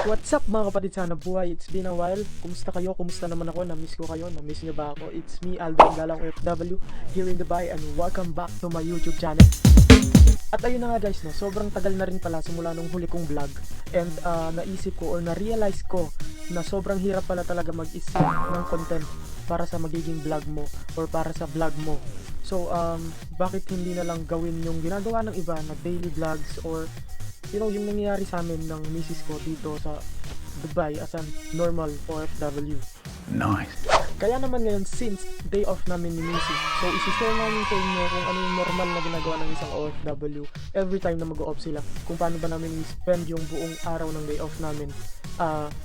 What's up mga kapatid sa buhay? It's been a while. Kumusta kayo? Kumusta naman ako? Na-miss ko kayo? Na-miss nyo ba ako? It's me, Alvin Galang OFW here in Dubai, and welcome back to my YouTube channel. At ayun na nga guys, no, sobrang tagal na rin pala simula nung huli kong vlog, and naisip ko or na-realize ko na sobrang hirap pala talaga mag-isip ng content para sa magiging vlog mo or para sa vlog mo. So bakit hindi na lang gawin yung ginagawa ng iba na daily vlogs, or yung nangyayari sa amin ng misis ko dito sa Dubai as a normal OFW. Nice. Kaya naman ngayon, since day off namin ni misis, so isi-share namin sa inyo kung ano yung normal na ginagawa ng isang OFW every time na mag-off sila, kung paano ba namin i-spend yung buong araw ng day off namin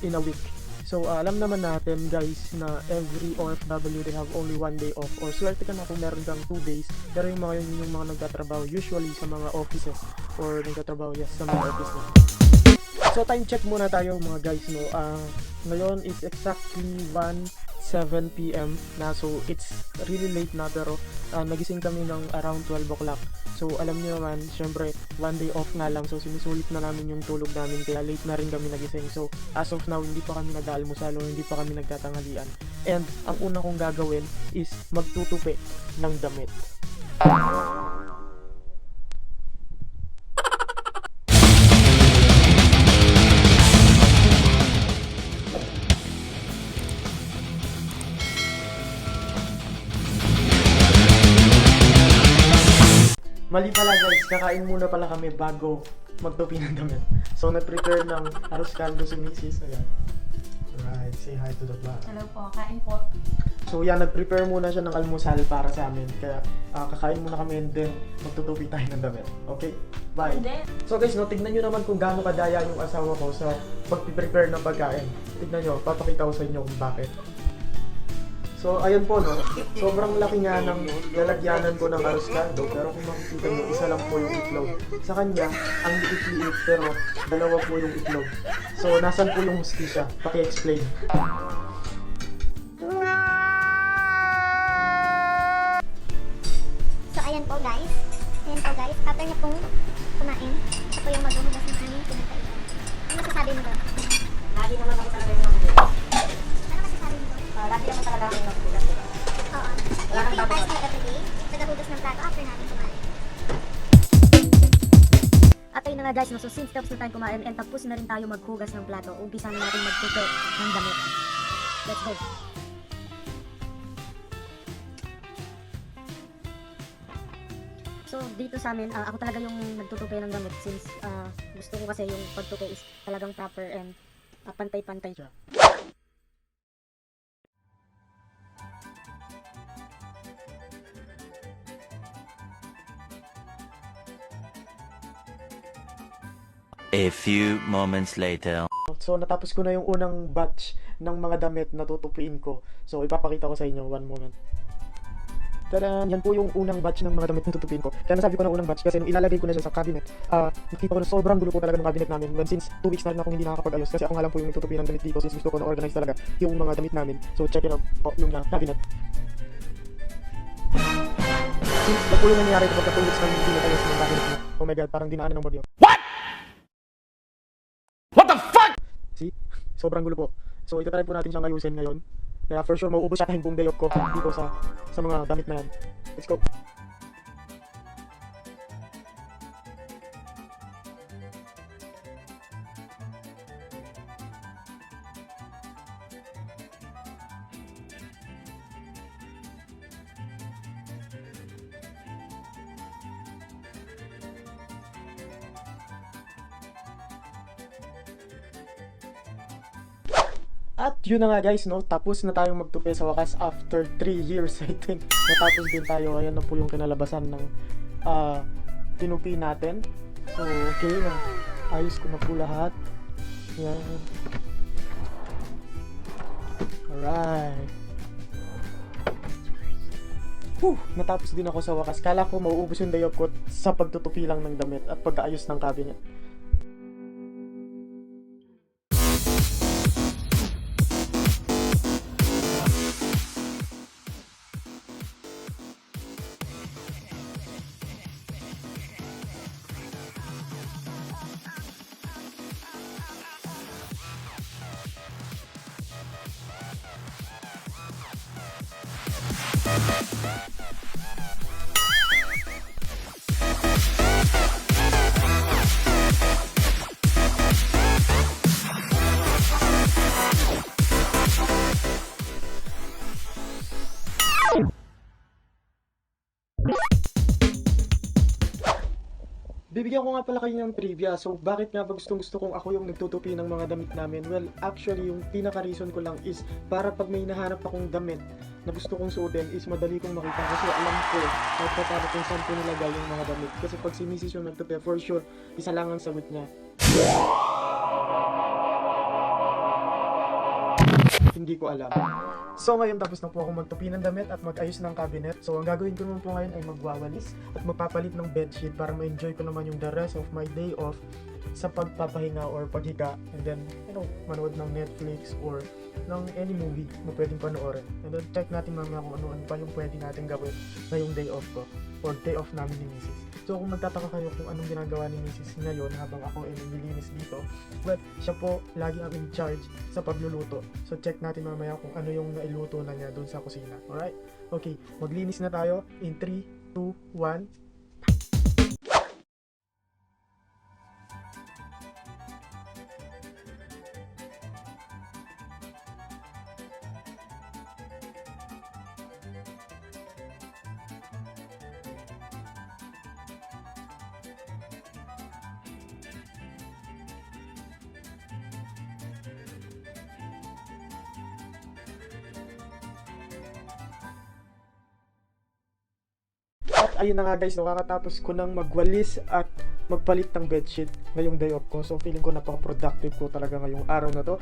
in a week. So alam naman natin guys na every OFW they have only one day off, or swerte ka na kung meron kang 2 days, pero yung mga yun yung mga nagtatrabaho usually sa mga offices or nagtatrabaho sa mga office na. So time check muna tayo mga guys, no. Ngayon is exactly 1:07 PM na, so it's really late na, pero nagising kami ng around 12 o'clock. So alam niyo naman, syempre one day off nga lang, so sinusulit na namin yung tulog namin, kaya late na rin kami nagising. So as of now, hindi pa kami nag-aalmusal o hindi pa kami nagtatanghalian, and ang una kong gagawin is magtutupi ng damit. Mali pala guys, kakain muna pala kami bago magtupi ng damit. So nag-prepare ng arroz caldo si misis. Ayan. Alright, say hi to the vlog. Hello po, kain po. So yan, nag-prepare muna siya ng almusal para sa amin. Kaya kakain muna kami and then magtutupi tayo ng damit. Okay? Bye! And then, So guys, no, tignan nyo naman kung gaano kadaya yung asawa ko sa pag-prepare ng pagkain. Tignan nyo, papakita ko sa inyo kung bakit. So ayun po, no, sobrang laki nga ng lalagyanan ko ng arroz caldo, pero kung makikita nyo, isa lang po yung itlog. Sa kanya, ang liit-liit, pero dalawa po yung itlog. So nasan po yung hustisya? Paki-explain. So ayan po guys, after niya pong kumain, ito po yung maghuhugas ng aming pinagkaitan. Ano masasabi mo doon? lagi naman ako talaga yung nakukulat. Ano masasabi mo doon? Lagi naman talaga ako yung nakukulat. Oo. Yan po yung task na everyday, naghuhugas ng plato after namin kumain. At ayun na nga guys, no? So since tapos na tayo kumain and tapos na rin tayo maghugas ng plato, umpisa na natin magtupi ng damit. Let's go! So dito sa amin, ako talaga yung nagtutupi ng damit since gusto ko kasi yung pagtupi is talagang proper and pantay-pantay siya. A few moments later. So natapos ko na yung unang batch ng mga damit na tutupiin ko. So ipapakita ko sa inyo, one moment. Tadaan! Yan po yung unang batch ng mga damit na tutupiin ko. Kaya nasabi ko ng unang batch kasi nung ilalagay ko na siya sa cabinet, nakita ko na sobrang gulo po talaga ng cabinet namin. When since 2 weeks na rin akong hindi nakakapag-ayos, kasi ako nga lang po yung tutupi ng damit dito since gusto ko na organize talaga yung mga damit namin. So check it out po yung cabinet. Since na po yung nangyari kapag 2 weeks na hindi nakayos ng cabinet mo. Oh my god, parang dinaanan ng bagyo. What the fuck? See? Sobrang gulo po. So ito try po natin siyang ayusin ngayon. Kaya for sure mauubos siya yung buong day off ko dito sa mga damit na yan. Let's go! At yun na nga guys, no, tapos na tayong magtupi sa wakas after 3 years I think. Natapos din tayo. Ayan na po yung kinalabasan ng tinupi natin. So okay na, ayos ko na po lahat. Ayan. Alright. Natapos din ako sa wakas. Kala ko mauubos yung day off ko sa pagtutupi lang ng damit at pag-aayos ng cabinet. bibigyan ko nga pala kayo ng trivia. So, bakit nga ba gusto kong ako yung nagtutupi ng mga damit namin? Well, actually, yung pinaka-reason ko lang is para pag may nahanap akong damit na gusto kong suotin is madali kong makita kasi alam ko kahit pa paano kung saan ko nilagay yung mga damit. Kasi pag si Mrs. yung nagtupi, for sure, isa lang ang sagot niya. Hindi ko alam. So ngayon tapos na po ako magtupi ng damit at mag-ayos ng cabinet. So ang gagawin ko naman po ngayon ay magwawalis at magpapalit ng bedsheet para ma-enjoy ko naman yung the rest of my day off sa pagpapahinga or paghiga, and then manood ng Netflix or ng any movie na pwedeng panoorin. And then check natin mamaya kung ano pa yung pwede natin gawin ngayong day off ko or day off namin ni Mrs. So kung magtataka kayo kung anong ginagawa ni Mrs. ngayon habang ako ay naglilinis dito, well, siya po lagi ang in charge sa pagluluto. So check natin mamaya kung ano yung nailuto na niya doon sa kusina. Alright? Okay, maglinis na tayo in 3, 2, 1. At ayun na nga guys, kakatapos ko nang magwalis at magpalit ng bedsheet ngayong day off ko. So feeling ko napaka-productive ko talaga ngayong araw na to.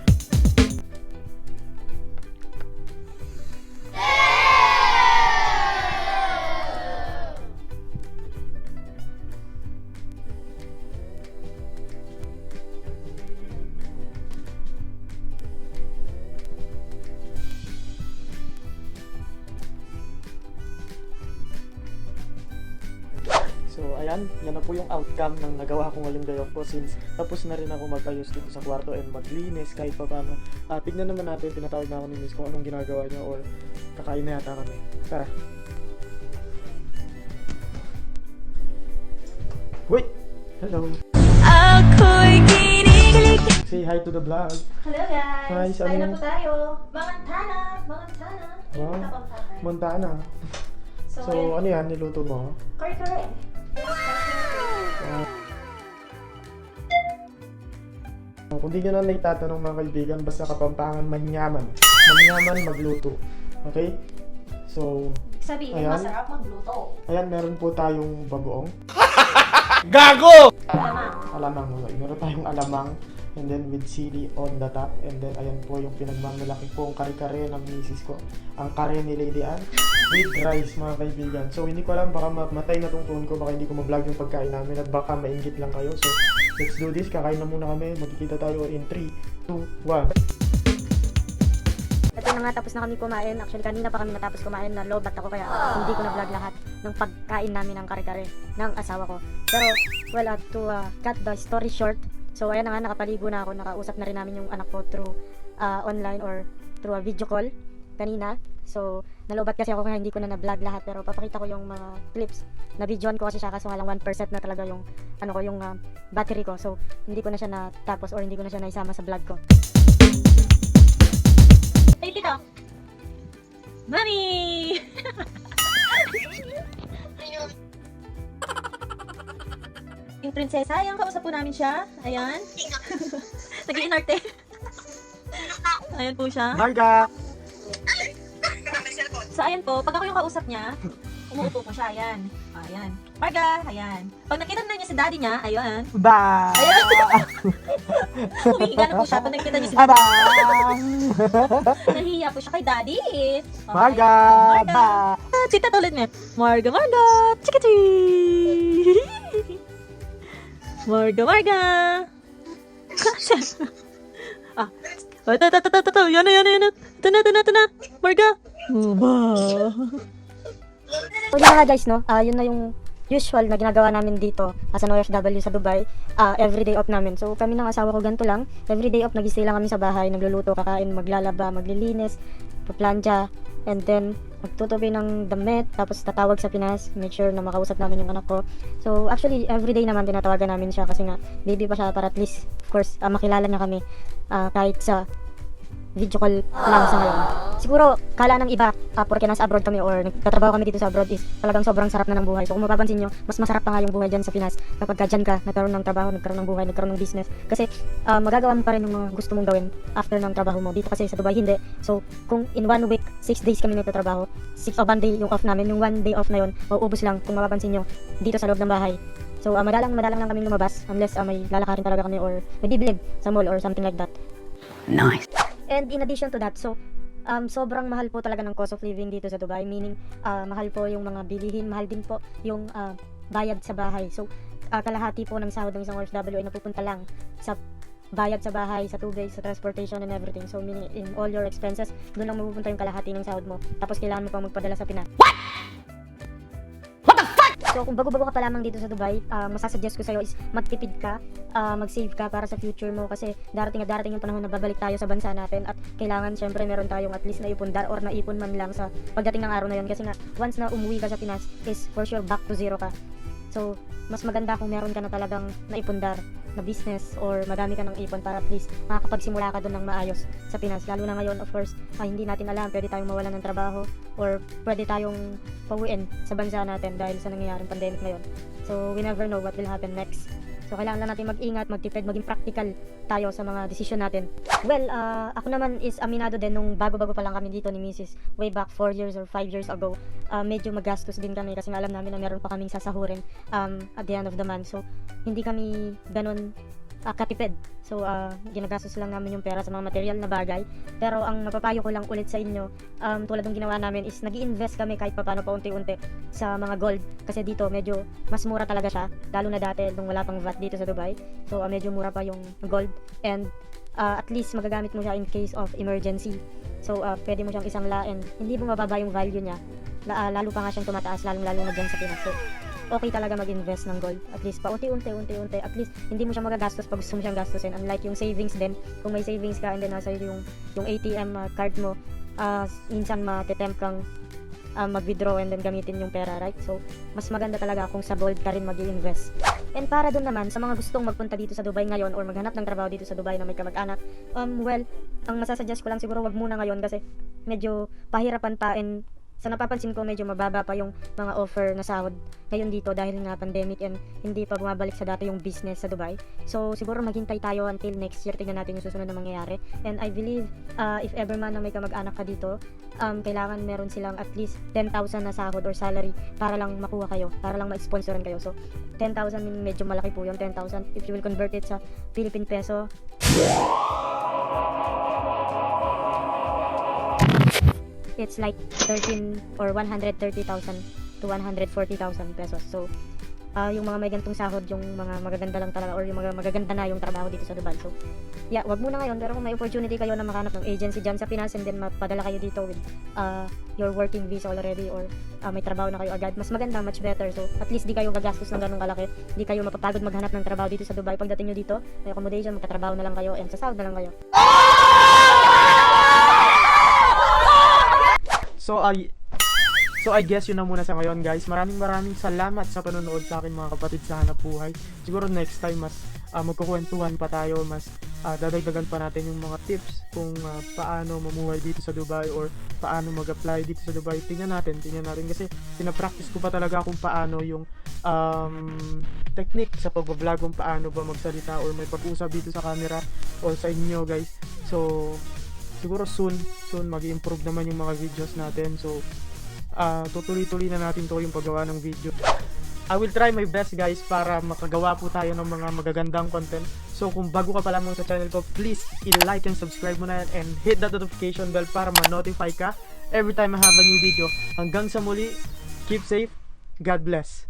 So ayan, yan na po yung outcome ng nagawa ko ngayong day off ko since tapos na rin ako mag-ayos dito sa kwarto and maglinis kahit pa paano. Tignan naman natin, tinatawag na ako ni Miss kung anong ginagawa niya or kakain na yata kami. Tara. Wait! Hello! Say hi to the vlog. Hello guys! Hi, Tayo na ano? po tayo. Montana! Montana! Wow. Montana. So, So ano yan, niluto mo? kare-kare. Kung di nyo na naitatanong mga kaibigan, basta Kapampangan manyaman. Manyaman magluto. Okay? So, Sabihin, Ayan. masarap magluto. ayan, meron po tayong bagoong. Gago! Alamang. Okay. Meron tayong alamang. And then with sili on the top. And then ayan po yung pinagmamalaki pong kare-kare ng misis ko. Ang kare ni Lady Ann with rice mga kaibigan. So hindi ko alam, baka matay na tong phone ko. Baka hindi ko ma-vlog yung pagkain namin at baka mainggit lang kayo. So let's do this. Kakain na muna kami. Magkikita tayo in 3, 2, 1. Ito na nga, tapos na kami kumain. Actually, kanina pa kami natapos kumain na lobat ako kaya hindi ko na-vlog lahat ng pagkain namin ng kare-kare ng asawa ko. Pero, well, to cut the story short, so ayan na nga, nakapaligo na ako, nakausap na rin namin yung anak ko through online or through a video call kanina. So, nalobat kasi ako kaya hindi ko na na-vlog lahat, pero papakita ko yung mga clips. Na-videoan ko kasi siya kaso nga lang 1% na talaga yung yung battery ko. So, hindi ko na siya natapos or hindi ko na siya naisama sa vlog ko. Hey, Tito! Mami! Yung prinsesa, ayan, kausap po namin siya. Ayan. Nag-iinarte. Ayan po siya. Marga! So, ayan po, pag ako yung kausap niya, umuupo po siya, ayan. Ayan. Marga, ayan. Pag nakita na niya si daddy niya, ayan. Ba! Ayan. Humihiga na po siya pag nakita niya si daddy. Nahihiya po siya kay daddy. Okay. Marga! Marga! Chita tulad niya. Marga, Marga! Chikiti! Marga, Marga! Ito. Yan na. Ito na. Marga! So yun na nga guys, no? Yun na yung usual na ginagawa namin dito as an OFW sa Dubai. Everyday off namin. So kami ng asawa ko ganito lang. Everyday off, nag-stay lang kami sa bahay, nagluluto, kakain, maglalaba, maglilinis, paplantya, and then magtutupi ng damit, tapos tatawag sa Pinas, make sure na makausap namin yung anak ko. So actually, everyday naman tinatawagan namin siya kasi nga baby pa siya, para at least, of course, makilala niya kami kahit sa video call lang sa ngayon. siguro kala ng iba, porque nasa abroad kami or nagtatrabaho kami dito sa abroad is talagang sobrang sarap na ng buhay. So kung mapapansin nyo, mas masarap pa nga yung buhay dyan sa Pinas kapag ka dyan ka, nagkaroon ng trabaho, nagkaroon ng buhay, nagkaroon ng business. Kasi magagawa mo pa rin yung mga gusto mong gawin after ng trabaho mo. Dito kasi sa Dubai hindi. So kung in 1 week, 6 days kami nagtatrabaho, 1 day yung off namin, yung 1 day off na yun, mauubos lang kung mapapansin nyo dito sa loob ng bahay. So madalang lang kami lumabas unless may lalakarin talaga kami or magbibilib sa mall or something like that. Nice. And in addition to that, so sobrang mahal po talaga ng cost of living dito sa Dubai, meaning mahal po yung mga bilihin, mahal din po yung bayad sa bahay. So kalahati po ng sahod ng isang OFW ay napupunta lang sa bayad sa bahay, sa tubig, sa transportation and everything. So meaning in all your expenses, doon lang mapupunta yung kalahati ng sahod mo. Tapos kailangan mo pang magpadala sa Pinas. So kung bago-bago ka pa lamang dito sa Dubai, masasuggest ko sa'yo is magtipid ka, mag-save ka para sa future mo kasi darating yung panahon na babalik tayo sa bansa natin at kailangan syempre meron tayong at least naipundar or naipon man lang sa pagdating ng araw na yun kasi nga once na umuwi ka sa Pinas is for sure back to zero ka. So mas maganda kung meron ka na talagang naipundar na business or madami ka ng ipon para at least makakapagsimula ka doon ng maayos sa Pinas. Lalo na ngayon, of course, hindi natin alam, pwede tayong mawalan ng trabaho or pwede tayong pauwiin sa bansa natin dahil sa nangyayaring pandemic ngayon. So, we never know what will happen next. So, kailangan lang natin mag-ingat, magtipid, maging practical tayo sa mga desisyon natin. Well, ako naman is aminado din nung bago-bago pa lang kami dito ni Mrs. way back 4 years or 5 years ago. Medyo magastos din kami kasi alam namin na meron pa kaming sasahurin at the end of the month. So, hindi kami ganun katipid. So, ginagastos lang namin yung pera sa mga material na bagay. Pero ang mapapayo ko lang ulit sa inyo, tulad ng ginawa namin is nag-i-invest kami kahit paano paunti-unti sa mga gold. Kasi dito medyo mas mura talaga siya. Lalo na dati nung wala pang VAT dito sa Dubai. So, medyo mura pa yung gold. And at least magagamit mo siya in case of emergency. So, pwede mo siyang isanglain. Hindi mo mababa yung value niya. Lalo pa nga siyang tumataas, lalong-lalo na dyan sa Pinas. So, okay talaga mag-invest ng gold. At least paunti-unti. At least hindi mo siya magagastos pag gusto mo siyang gastusin. Unlike yung savings din. Kung may savings ka and then nasa yung ATM card mo, minsan matitempt kang mag-withdraw and then gamitin yung pera, right? So, mas maganda talaga kung sa gold ka rin mag-i-invest. And para dun naman, sa mga gustong magpunta dito sa Dubai ngayon or maghanap ng trabaho dito sa Dubai na may kamag-anak, well, ang masasuggest ko lang siguro wag muna ngayon kasi medyo pahirapan pa and sa napapansin ko medyo mababa pa yung mga offer na sahod ngayon dito dahil nga pandemic and hindi pa bumabalik sa dati yung business sa Dubai. So siguro maghintay tayo until next year, tingnan natin yung susunod na mangyayari. And I believe if ever man na may kamag-anak ka dito, kailangan meron silang at least 10,000 na sahod or salary para lang makuha kayo, para lang ma-sponsoran kayo. So 10,000 medyo malaki po yun, 10,000 if you will convert it sa Philippine peso. It's like 13 or 130,000 to 140,000 pesos. So, yung mga may gantong sahod, yung mga magaganda lang talaga or yung mga magaganda na yung trabaho dito sa Dubai. So, yeah, wag muna ngayon. Pero kung may opportunity kayo na makahanap ng agency dyan sa Pinas and then mapadala kayo dito with your working visa already or may trabaho na kayo agad, mas maganda, much better. So, at least di kayo gagastos ng ganong kalaki. Di kayo mapapagod maghanap ng trabaho dito sa Dubai. Pagdating nyo dito, may accommodation, magkatrabaho na lang kayo and sa sahod na lang kayo. So I guess yun na muna sa ngayon, guys. Maraming salamat sa panonood sa akin, mga kapatid sa Hanap Buhay. Siguro next time mas magkukwentuhan pa tayo, mas dadagdagan pa natin yung mga tips kung paano mamuhay dito sa Dubai or paano mag-apply dito sa Dubai. Tingnan natin kasi pinapractice ko pa talaga kung paano yung technique sa pag-vlog, kung paano ba magsalita or may pag-usap dito sa camera or sa inyo, guys. So siguro soon mag-i-improve naman yung mga videos natin. So tutuloy-tuloy na natin to yung paggawa ng video. I will try my best, guys, para makagawa po tayo ng mga magagandang content. So kung bago ka pa lamang sa channel ko, please i-like and subscribe mo na yan and hit that notification bell para ma-notify ka every time I have a new video. Hanggang sa muli, keep safe, God bless.